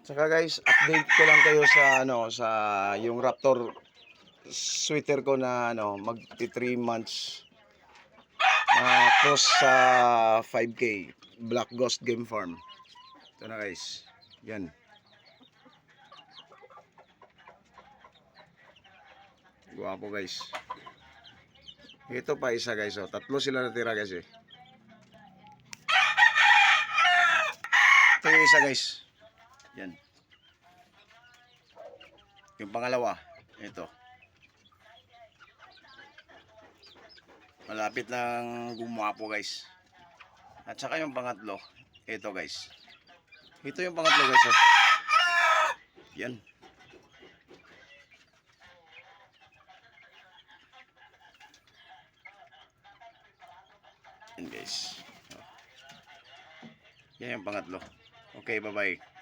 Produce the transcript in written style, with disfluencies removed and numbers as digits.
Saka guys, update ko lang kayo sa sa yung Raptor sweater ko na magti 3 months na cross sa 5K Black Ghost Game Farm. Ito na guys. Yan. Guwapo guys. Ito pa isa guys, oh. Tatlo sila natira guys eh. Ito yung isa guys. Yan. Yung pangalawa, ito. Malapit lang gumapo guys. At saka yung pangatlo, ito guys. Ito yung pangatlo guys, oh. Yan. Yan guys. Oh. Yan yung pangatlo. Okay, bye-bye.